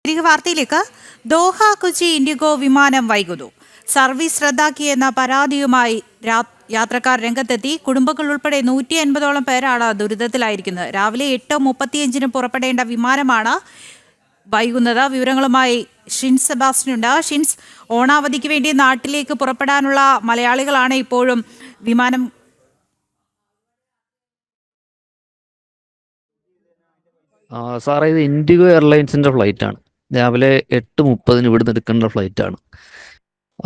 തിരികെ വാർത്തയിലേക്ക്. Doha Kochi IndiGo വിമാനം വൈകുന്നു. സർവീസ് റദ്ദാക്കിയെന്ന പരാതിയുമായി യാത്രക്കാർ രംഗത്തെത്തി. കുടുംബങ്ങൾ ഉൾപ്പെടെ 150ഓളം പേരാണ് ദുരിതത്തിലായിരിക്കുന്നത്. രാവിലെ 8:35 പുറപ്പെടേണ്ട വിമാനമാണ് വൈകുന്നത്. വിവരങ്ങളുമായി ഷിൻസ് സെബാസ്റ്റ്യനുണ്ട്. ഷിൻസ്, ഓണാവധിക്ക് വേണ്ടി നാട്ടിലേക്ക് പുറപ്പെടാനുള്ള മലയാളികളാണ് ഇപ്പോഴും വിമാനം സാറേ, ഇത് ഇൻഡിഗോ എയർലൈൻസിൻ്റെ ഫ്ലൈറ്റാണ്. രാവിലെ 8:30 ഇവിടുന്ന് എടുക്കേണ്ട ഫ്ലൈറ്റാണ്.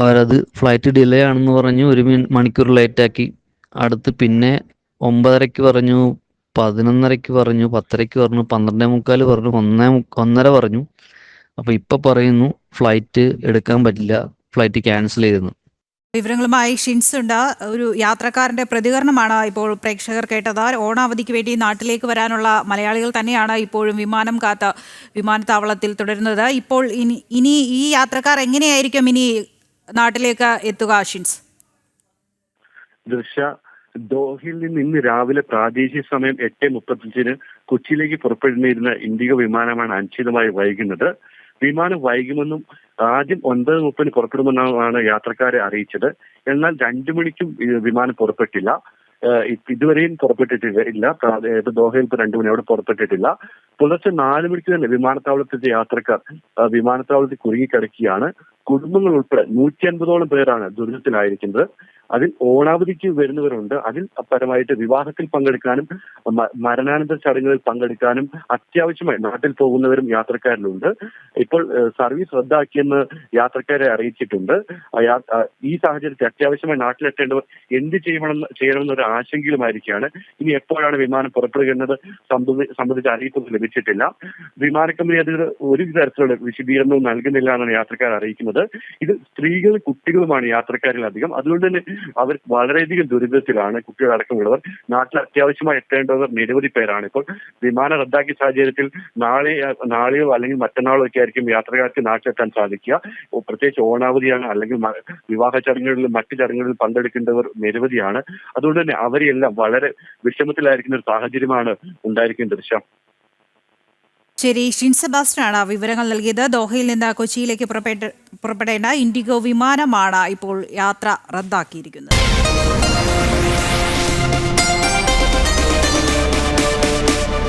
അവരത് ഫ്ലൈറ്റ് ഡിലേ ആണെന്ന് പറഞ്ഞു 1 മണിക്കൂർ ലേറ്റാക്കി. അടുത്ത് പിന്നെ 9:30 പറഞ്ഞു, 11:30 പറഞ്ഞു, 10:30 പറഞ്ഞു, 12:45 പറഞ്ഞു, 1:30 പറഞ്ഞു. അപ്പോൾ ഇപ്പോൾ പറയുന്നു ഫ്ലൈറ്റ് എടുക്കാൻ പറ്റില്ല, ഫ്ലൈറ്റ് ക്യാൻസൽ ചെയ്തെന്ന്. വിവരങ്ങളുമായി ഷിൻസ് ഉണ്ട്. ഒരു യാത്രക്കാരന്റെ പ്രതികരണമാണ് ഇപ്പോൾ പ്രേക്ഷകർ കേട്ടത്. ഓണാവധിക്ക് വേണ്ടി നാട്ടിലേക്ക് വരാനുള്ള മലയാളികൾ തന്നെയാണ് ഇപ്പോഴും വിമാനം കാത്ത് വിമാനത്താവളത്തിൽ തുടരുന്നത്. ഇപ്പോൾ ഇനി ഈ യാത്രക്കാർ എങ്ങനെയായിരിക്കും ഇനി നാട്ടിലേക്ക് എത്തുക ഷിൻസ്? ദോഹയിൽ നിന്ന് ഇന്ന് രാവിലെ പ്രാദേശിക സമയം 8:35 കൊച്ചിയിലേക്ക് പുറപ്പെടേണ്ടിയിരുന്ന ഇൻഡിഗോ വിമാനമാണ് അനിശ്ചിതമായി വൈകുന്നത്. വിമാനം വൈകുമെന്നും ആദ്യം 9:30 പുറപ്പെടുമെന്നാണ് യാത്രക്കാരെ അറിയിച്ചത്. എന്നാൽ 2 മണിക്കും വിമാനം പുറപ്പെട്ടില്ല. ഇതുവരെയും പുറപ്പെട്ടിട്ടില്ല. ദോഹയിൽ ഇപ്പോൾ 2 മണി അവിടെ പുറപ്പെട്ടിട്ടില്ല. പുലർച്ചെ 4 മണിക്ക് തന്നെ വിമാനത്താവളത്തിലെ യാത്രക്കാർ വിമാനത്താവളത്തിൽ കുടുങ്ങിക്കിടക്കുകയാണ്. കുടുംബങ്ങൾ ഉൾപ്പെടെ 150ഓളം പേരാണ് ദുരിതത്തിലായിരിക്കുന്നത്. അതിൽ ഓണാവധിക്ക് വരുന്നവരുണ്ട്. അതിൽ പരമായിട്ട് വിവാഹത്തിൽ പങ്കെടുക്കാനും മരണാനന്തര ചടങ്ങുകളിൽ പങ്കെടുക്കാനും അത്യാവശ്യമായി നാട്ടിൽ പോകുന്നവരും യാത്രക്കാരിലുണ്ട്. ഇപ്പോൾ സർവീസ് റദ്ദാക്കിയെന്ന് യാത്രക്കാരെ അറിയിച്ചിട്ടുണ്ട്. ഈ സാഹചര്യത്തിൽ അത്യാവശ്യമായി നാട്ടിലെത്തേണ്ടവർ എന്ത് ചെയ്യണമെന്നൊരു ആശങ്കയിലുമായിരിക്കുകയാണ്. ഇനി എപ്പോഴാണ് വിമാനം പുറപ്പെടുന്നത് സംബന്ധിച്ച അറിയിപ്പൊന്നും ലഭിച്ചിട്ടില്ല. വിമാന കമ്പനി അധികൃതർ ഒരു തരത്തിലുള്ള വിശദീകരണവും നൽകുന്നില്ല എന്നാണ് യാത്രക്കാർ അറിയിക്കുന്നത്. ഇത് സ്ത്രീകളും കുട്ടികളുമാണ് യാത്രക്കാരിൽ അധികം. അതുകൊണ്ട് തന്നെ അവർ വളരെയധികം ദുരിതത്തിലാണ്. കുട്ടികളടക്കമുള്ളവർ. നാട്ടിൽ അത്യാവശ്യമായി എത്തേണ്ടവർ നിരവധി പേരാണ്. ഇപ്പോൾ വിമാനം റദ്ദാക്കിയ സാഹചര്യത്തിൽ നാളെയോ അല്ലെങ്കിൽ മറ്റന്നാളോ ഒക്കെ ആയിരിക്കും യാത്രക്കാർക്ക് നാട്ടിലെത്താൻ സാധിക്കുക. പ്രത്യേകിച്ച് ഓണാവധിയാണ്, അല്ലെങ്കിൽ വിവാഹ ചടങ്ങുകളിലും മറ്റു ചടങ്ങുകളിൽ പങ്കെടുക്കേണ്ടവർ നിരവധിയാണ്. അതുകൊണ്ട് തന്നെ അവരെല്ലാം വളരെ വിഷമത്തിലായിരിക്കുന്ന ഒരു സാഹചര്യമാണ് ഉണ്ടായിരിക്കുന്നത്. ശരി, ഷിൻസ് സെബാസ്റ്റ്യനാണ് വിവരങ്ങൾ നൽകിയത്. ദോഹയിൽ നിന്ന് കൊച്ചിയിലേക്ക് പുറപ്പെടേണ്ട ഇൻഡിഗോ വിമാനമാണ് ഇപ്പോൾ യാത്ര റദ്ദാക്കിയിരിക്കുന്നത്.